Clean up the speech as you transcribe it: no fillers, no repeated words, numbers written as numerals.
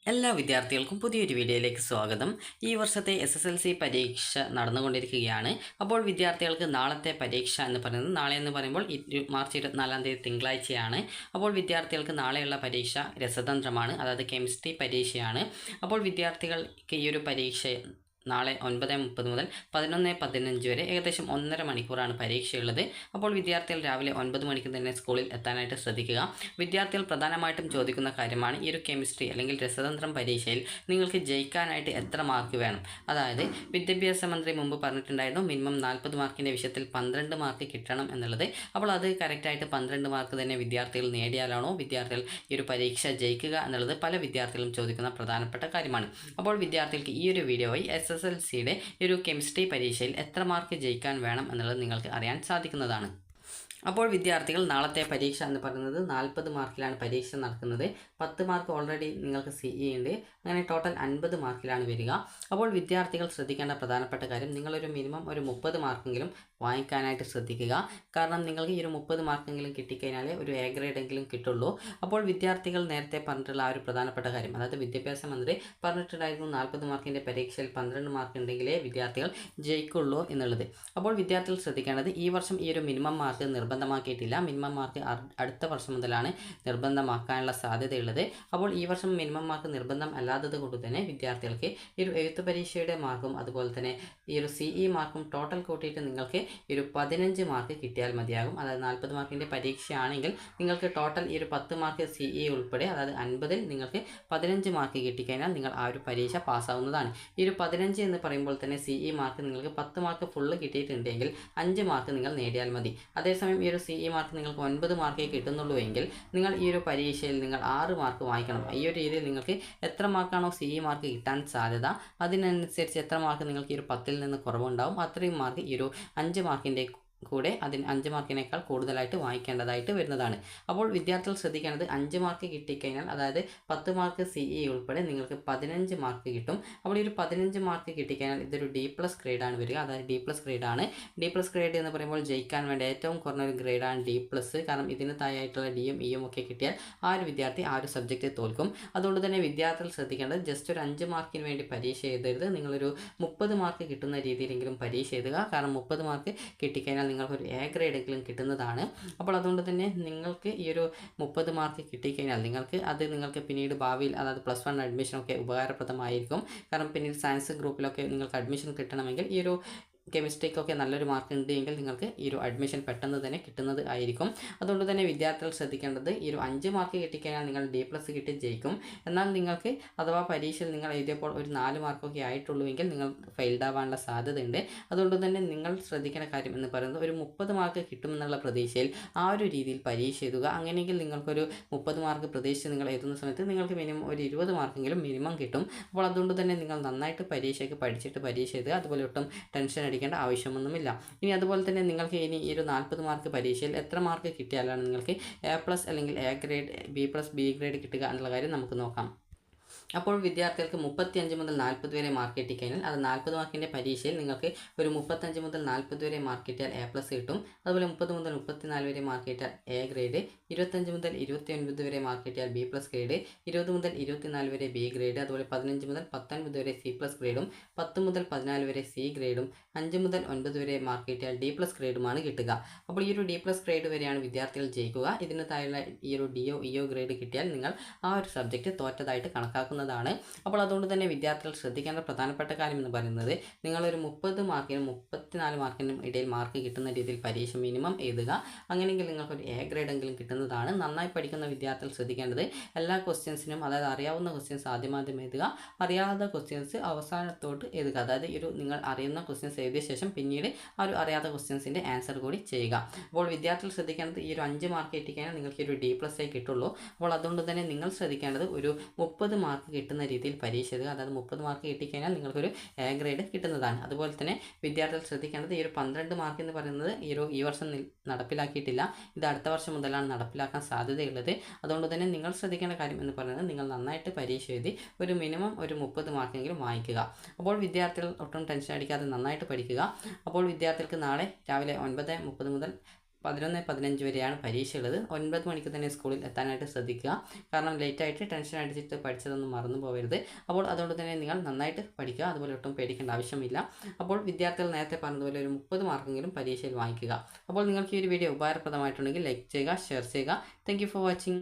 എല്ലാ വിദ്യാർത്ഥികൾക്കും പുതിയൊരു വീഡിയോയിലേക്ക് സ്വാഗതം. ഈ വർഷത്തെ SSLC പരീക്ഷ നടന്നുകൊണ്ടിരിക്കുകയാണ്. അപ്പോൾ വിദ്യാർത്ഥികൾക്ക് നാളത്തെ പരീക്ഷ എന്ന് പറയുന്നത് നാളെ എന്ന് പറയുമ്പോൾ മാർച്ച് 24-ാം തീയതി തിങ്കളാഴ്ചയാണ്. അപ്പോൾ വിദ്യാർത്ഥികൾക്ക് നാളെയുള്ള പരീക്ഷ രസതന്ത്രമാണ്, അതായത് കെമിസ്ട്രി പരീക്ഷയാണ്. അപ്പോൾ വിദ്യാർത്ഥികൾക്ക് ഈ ഒരു പരീക്ഷ നാളെ 9:30 മുതൽ 11:15 വരെ ഏകദേശം 1.5 മണിക്കൂറാണ് പരീക്ഷയുള്ളത്. അപ്പോൾ വിദ്യാർത്ഥികൾ രാവിലെ 9 മണിക്ക് തന്നെ സ്കൂളിൽ എത്താനായിട്ട് ശ്രദ്ധിക്കുക. വിദ്യാർത്ഥികൾ പ്രധാനമായിട്ടും ചോദിക്കുന്ന കാര്യമാണ് ഈ ഒരു കെമിസ്ട്രി അല്ലെങ്കിൽ രസതന്ത്രം പരീക്ഷയിൽ നിങ്ങൾക്ക് ജയിക്കാനായിട്ട് എത്ര മാർക്ക് വേണം. അതായത് വിദ്യാഭ്യാസ മന്ത്രി മുമ്പ് പറഞ്ഞിട്ടുണ്ടായിരുന്നു മിനിമം 40 മാർക്കിൻ്റെ വിഷയത്തിൽ 12 മാർക്ക് കിട്ടണം എന്നുള്ളത്. അപ്പോൾ അത് കറക്റ്റായിട്ട് 12 മാർക്ക് തന്നെ വിദ്യാർത്ഥികൾ നേടിയാലാണോ വിദ്യാർത്ഥികൾ ഈ ഒരു പരീക്ഷ ജയിക്കുക എന്നുള്ളത് പല വിദ്യാർത്ഥികളും ചോദിക്കുന്ന പ്രധാനപ്പെട്ട കാര്യമാണ്. അപ്പോൾ വിദ്യാർത്ഥികൾക്ക് ഈ ഒരു വീഡിയോയിൽ SSLCയുടെ ഒരു കെമിസ്ട്രി പരീക്ഷയിൽ എത്ര മാർക്ക് ജയിക്കാൻ വേണം എന്നുള്ളത് നിങ്ങൾക്ക് അറിയാൻ സാധിക്കുന്നതാണ്. അപ്പോൾ വിദ്യാർത്ഥികൾ നാളത്തെ പരീക്ഷ എന്ന് പറയുന്നത് 40 മാർക്കിലാണ് പരീക്ഷ നടക്കുന്നത്. 10 മാർക്ക് ഓൾറെഡി നിങ്ങൾക്ക് CE ഉണ്ട്. അങ്ങനെ ടോട്ടൽ 50 മാർക്കിലാണ് വരിക. അപ്പോൾ വിദ്യാർത്ഥികൾ ശ്രദ്ധിക്കേണ്ട പ്രധാനപ്പെട്ട കാര്യം നിങ്ങളൊരു മിനിമം ഒരു 30 മാർക്കെങ്കിലും വാങ്ങിക്കാനായിട്ട് ശ്രദ്ധിക്കുക. കാരണം നിങ്ങൾക്ക് ഈ ഒരു 30 മാർക്കെങ്കിലും കിട്ടിക്കഴിഞ്ഞാലേ ഒരു A ഗ്രേഡെങ്കിലും കിട്ടുള്ളൂ. അപ്പോൾ വിദ്യാർത്ഥികൾ നേരത്തെ പറഞ്ഞിട്ടുള്ള ആ ഒരു പ്രധാനപ്പെട്ട കാര്യം, അതായത് വിദ്യാഭ്യാസ മന്ത്രി പറഞ്ഞിട്ടുണ്ടായിരുന്നു 40 മാർക്കിൻ്റെ പരീക്ഷയിൽ 12 മാർക്ക് ഉണ്ടെങ്കിലേ വിദ്യാർത്ഥികൾ ജയിക്കുള്ളൂ എന്നുള്ളത്. അപ്പോൾ വിദ്യാർത്ഥികൾ ശ്രദ്ധിക്കേണ്ടത് ഈ വർഷം ഈ ഒരു മിനിമം മാർക്ക് നിർബന്ധമാക്കിയിട്ടില്ല. മിനിമം മാർക്ക് അടുത്ത വർഷം മുതലാണ് നിർബന്ധമാക്കാനുള്ള സാധ്യതയുള്ളത്. അപ്പോൾ ഈ വർഷം മിനിമം മാർക്ക് നിർബന്ധം അല്ലാത്തത് കൊണ്ട് തന്നെ വിദ്യാർത്ഥികൾക്ക് ഈ ഒരു എഴുത്ത് പരീക്ഷയുടെ മാർക്കും അതുപോലെ തന്നെ ഈ ഒരു CE മാർക്കും ടോട്ടൽ കൂട്ടിയിട്ട് നിങ്ങൾക്ക് ഈ ഒരു 15 മാർക്ക് കിട്ടിയാൽ മതിയാകും. അതായത് 40 മാർക്കിൻ്റെ പരീക്ഷയാണെങ്കിൽ നിങ്ങൾക്ക് ടോട്ടൽ ഈ ഒരു 10 മാർക്ക് CE ഉൾപ്പെടെ, അതായത് 50-ൽ നിങ്ങൾക്ക് 15 മാർക്ക് കിട്ടിക്കഴിഞ്ഞാൽ നിങ്ങൾ ആ ഒരു പരീക്ഷ പാസ്സാവുന്നതാണ്. ഈ ഒരു 15 എന്ന് പറയുമ്പോൾ തന്നെ CE മാർക്ക് നിങ്ങൾക്ക് 10 മാർക്ക് ഫുള്ള് കിട്ടിയിട്ടുണ്ടെങ്കിൽ 5 മാർക്ക് നിങ്ങൾ നേടിയാൽ മതി. അതേസമയം ഈ ഒരു CE മാർക്ക് നിങ്ങൾക്ക് 9 മാർക്കേ കിട്ടുന്നുള്ളൂ എങ്കിൽ നിങ്ങൾ ഈ ഒരു പരീക്ഷയിൽ നിങ്ങൾ 6 മാർക്ക് വാങ്ങിക്കണം. ഈ ഒരു രീതിയിൽ നിങ്ങൾക്ക് എത്ര മാർക്കാണോ CE മാർക്ക് കിട്ടാൻ സാധ്യത അതിനനുസരിച്ച് എത്ര മാർക്ക് നിങ്ങൾക്ക് ഈ ഒരു 10-ൽ നിന്ന് കുറവുണ്ടാവും അത്രയും മാർക്ക് ഈ ഒരു 5 മാർക്കിൻ്റെ കൂടെ അതിന് 5 മാർക്കിനേക്കാൾ കൂടുതലായിട്ട് വാങ്ങിക്കേണ്ടതായിട്ട് വരുന്നതാണ്. അപ്പോൾ വിദ്യാർത്ഥികൾ ശ്രദ്ധിക്കേണ്ടത് 5 മാർക്ക് കിട്ടിക്കഴിഞ്ഞാൽ, അതായത് 10 മാർക്ക് CE ഉൾപ്പെടെ നിങ്ങൾക്ക് 15 മാർക്ക് കിട്ടും. അപ്പോൾ ഈ ഒരു 15 മാർക്ക് കിട്ടിക്കഴിഞ്ഞാൽ ഇതൊരു D+ ഗ്രേഡാണ് വരിക. അതായത് D+ ഗ്രേഡാണ്. D+ ഗ്രേഡ് എന്ന് പറയുമ്പോൾ ജയിക്കാൻ വേണ്ട ഏറ്റവും കുറഞ്ഞൊരു ഗ്രേഡാണ് D+. കാരണം ഇതിന് താഴെയായിട്ടുള്ള Dയും Eയും ഒക്കെ കിട്ടിയാൽ ആ ഒരു വിദ്യാർത്ഥി ആ ഒരു സബ്ജക്റ്റ് തോൽക്കും. അതുകൊണ്ട് തന്നെ വിദ്യാർത്ഥികൾ ശ്രദ്ധിക്കേണ്ടത് ജസ്റ്റ് ഒരു 5 മാർക്കിന് വേണ്ടി പരീക്ഷ എഴുതരുത്. നിങ്ങളൊരു 30 മാർക്ക് കിട്ടുന്ന രീതിയിലെങ്കിലും പരീക്ഷ എഴുതുക. കാരണം 30 മാർക്ക് കിട്ടിക്കഴിഞ്ഞാൽ നിങ്ങൾക്കൊരു A ഗ്രേഡെങ്കിലും കിട്ടുന്നതാണ്. അപ്പോൾ അതുകൊണ്ട് തന്നെ നിങ്ങൾക്ക് ഈ ഒരു 30 മാർക്ക് കിട്ടിക്കഴിഞ്ഞാൽ നിങ്ങൾക്ക് പിന്നീട് ഭാവിയിൽ, അതായത് +1 അഡ്മിഷനൊക്കെ ഉപകാരപ്രദമായിരിക്കും. കാരണം പിന്നീട് സയൻസ് ഗ്രൂപ്പിലൊക്കെ നിങ്ങൾക്ക് അഡ്മിഷൻ കിട്ടണമെങ്കിൽ ഈ ഒരു കെമിസ്ട്രിക്കൊക്കെ നല്ലൊരു മാർക്ക് ഉണ്ട് എങ്കിൽ നിങ്ങൾക്ക് ഈ ഒരു അഡ്മിഷൻ പെട്ടെന്ന് തന്നെ കിട്ടുന്നത് ആയിരിക്കും. അതുകൊണ്ട് തന്നെ വിദ്യാർത്ഥികൾ ശ്രദ്ധിക്കേണ്ടത് ഈ ഒരു 5 മാർക്ക് കിട്ടിക്കഴിഞ്ഞാൽ നിങ്ങൾ D+ കിട്ടി ജയിക്കും. എന്നാൽ നിങ്ങൾക്ക് അഥവാ പരീക്ഷയിൽ നിങ്ങൾ എഴുതിയപ്പോൾ ഒരു 4 മാർക്കൊക്കെ ആയിട്ടുള്ളൂ എങ്കിൽ നിങ്ങൾ ഫെയിൽഡ് ആവാനുള്ള സാധ്യതയുണ്ട്. അതുകൊണ്ട് തന്നെ നിങ്ങൾ ശ്രദ്ധിക്കേണ്ട കാര്യം എന്ന് പറയുന്നത് ഒരു 30 മാർക്ക് കിട്ടുമെന്നുള്ള പ്രതീക്ഷയിൽ ആ ഒരു രീതിയിൽ പരീക്ഷ എഴുതുക. അങ്ങനെയെങ്കിൽ നിങ്ങൾക്കൊരു 30 മാർക്ക് പ്രതീക്ഷിച്ച് നിങ്ങൾ എഴുതുന്ന സമയത്ത് നിങ്ങൾക്ക് മിനിമം ഒരു 20 മാർക്കെങ്കിലും മിനിമം കിട്ടും. അപ്പോൾ അതുകൊണ്ട് തന്നെ നിങ്ങൾ നന്നായിട്ട് പരീക്ഷയ്ക്ക് പഠിച്ചിട്ട് പരീക്ഷ എഴുതുക. അതുപോലെ ഒട്ടും ടെൻഷൻ അടിക്കേണ്ട ആവശ്യമൊന്നുമില്ല. ഇനി അതുപോലെ തന്നെ നിങ്ങൾക്ക് ഇനി ഈ ഒരു 40 മാർക്ക് പരീക്ഷയിൽ എത്ര മാർക്ക് കിട്ടിയാലാണ് നിങ്ങൾക്ക് A+ അല്ലെങ്കിൽ A grade, B+ B grade കിട്ടുക എന്നുള്ള കാര്യം നമുക്ക് നോക്കാം. അപ്പോൾ വിദ്യാർത്ഥികൾക്ക് 35 മുതൽ 40 വരെ മാർക്ക് കിട്ടിക്കഴിഞ്ഞാൽ അത് 40 മാർക്കിൻ്റെ പരീക്ഷയിൽ നിങ്ങൾക്ക് ഒരു 35 മുതൽ 40 വരെ മാർക്ക് കിട്ടിയാൽ A+ കിട്ടും. അതുപോലെ 30 മുതൽ 34 വരെ മാർക്ക് കിട്ടിയാൽ A ഗ്രേഡ്, 25 മുതൽ 29 വരെ മാർക്ക് കിട്ടിയാൽ B+ ഗ്രേഡ്, 20 മുതൽ 24 വരെ B ഗ്രേഡ്, അതുപോലെ 15 മുതൽ 19 വരെ C+ ഗ്രേഡും, 10 മുതൽ 14 വരെ C ഗ്രേഡും, 5 മുതൽ 9 വരെ മാർക്ക് കിട്ടിയാൽ D+ ഗ്രേഡുമാണ് കിട്ടുക. അപ്പോൾ ഈ ഒരു D+ ഗ്രേഡ് വരെയാണ് വിദ്യാർത്ഥികൾ ജയിക്കുക. ഇതിന് താഴെ ഈ ഒരു DO EO ഗ്രേഡ് കിട്ടിയാൽ നിങ്ങൾ ആ ഒരു സബ്ജക്റ്റ് തോറ്റതായിട്ട് കണക്കാക്കുന്നത്. അപ്പോൾ അതുകൊണ്ട് തന്നെ വിദ്യാർത്ഥികൾ ശ്രദ്ധിക്കേണ്ട പ്രധാനപ്പെട്ട കാര്യം എന്ന് പറയുന്നത് നിങ്ങളൊരു 30 മാർക്കിനും 34 മാർക്കിനും ഇടയിൽ മാർക്ക് കിട്ടുന്ന രീതിയിൽ പരീക്ഷ മിനിമം എഴുതുക. അങ്ങനെയെങ്കിൽ നിങ്ങൾക്കൊരു A ഗ്രേഡെങ്കിലും കിട്ടുന്നതാണ്. നന്നായി പഠിക്കുന്ന വിദ്യാർത്ഥികൾ ശ്രദ്ധിക്കേണ്ടത് എല്ലാ ക്വസ്റ്റ്യൻസിനും, അതായത് അറിയാവുന്ന ക്വസ്റ്റ്യൻസ് ആദ്യം എഴുതുക, അറിയാത്ത ക്വസ്റ്റ്യൻസ് അവസാനത്തോട്ട് എഴുതുക. അതായത് നിങ്ങൾ അറിയുന്ന ക്വസ്റ്റ്യൻസ് എഴുതിയ ശേഷം പിന്നീട് ആ ഒരു അറിയാത്ത ക്വസ്റ്റ്യൻസിൻ്റെ ആൻസർ കൂടി ചെയ്യുക. അപ്പോൾ വിദ്യാർത്ഥികൾ ശ്രദ്ധിക്കേണ്ടത് ഈ ഒരു 5 മാർക്ക് കിട്ടിക്കഴിഞ്ഞാൽ നിങ്ങൾക്ക് ഒരു D+ കിട്ടുള്ളൂ. അപ്പോൾ അതുകൊണ്ട് തന്നെ നിങ്ങൾ ശ്രദ്ധിക്കേണ്ടത് ഒരു 30 മാർക്ക് കിട്ടുന്ന രീതിയിൽ പരീക്ഷ എഴുതുക. അതായത് 30 മാർക്ക് കിട്ടിക്കഴിഞ്ഞാൽ നിങ്ങൾക്കൊരു A ഗ്രേഡ് കിട്ടുന്നതാണ്. അതുപോലെ തന്നെ വിദ്യാർത്ഥികൾ ശ്രദ്ധിക്കേണ്ടത് ഈ ഒരു 12 മാർക്ക് എന്ന് പറയുന്നത് ഈ വർഷം നടപ്പിലാക്കിയിട്ടില്ല. ഇത് അടുത്ത വർഷം മുതലാണ് നടപ്പിലാക്കാൻ സാധ്യതയുള്ളത്. അതുകൊണ്ട് തന്നെ നിങ്ങൾ ശ്രദ്ധിക്കേണ്ട കാര്യം എന്ന് പറയുന്നത് നിങ്ങൾ നന്നായിട്ട് പരീക്ഷ എഴുതി ഒരു മിനിമം ഒരു 30 മാർക്കെങ്കിലും വാങ്ങിക്കുക. അപ്പോൾ വിദ്യാർത്ഥികൾ ഒട്ടും ടെൻഷൻ അടിക്കാതെ നന്നായിട്ട് പഠിക്കുക. അപ്പോൾ വിദ്യാർത്ഥികൾക്ക് നാളെ രാവിലെ 9:30 മുതൽ 11-15 വരെയാണ് പരീക്ഷ ഉള്ളത്. 9 മണിക്ക് തന്നെ സ്കൂളിൽ എത്താനായിട്ട് ശ്രദ്ധിക്കുക. കാരണം ലേറ്റായിട്ട് ടെൻഷൻ അടിച്ചിട്ട് പഠിച്ചതൊന്നും മറന്നു പോകരുത്. അപ്പോൾ അതുകൊണ്ട് തന്നെ നിങ്ങൾ നന്നായിട്ട് പഠിക്കുക. അതുപോലെ ഒട്ടും പേടിക്കേണ്ട ആവശ്യമില്ല. അപ്പോൾ വിദ്യാർത്ഥികൾ നേരത്തെ പറഞ്ഞതുപോലെ ഒരു 30 മാർക്കെങ്കിലും പരീക്ഷയിൽ വാങ്ങിക്കുക. അപ്പോൾ നിങ്ങൾക്ക് ഈ ഒരു വീഡിയോ ഉപകാരപ്രദമായിട്ടുണ്ടെങ്കിൽ ലൈക്ക് ചെയ്യുക, ഷെയർ ചെയ്യുക. Thank you for watching.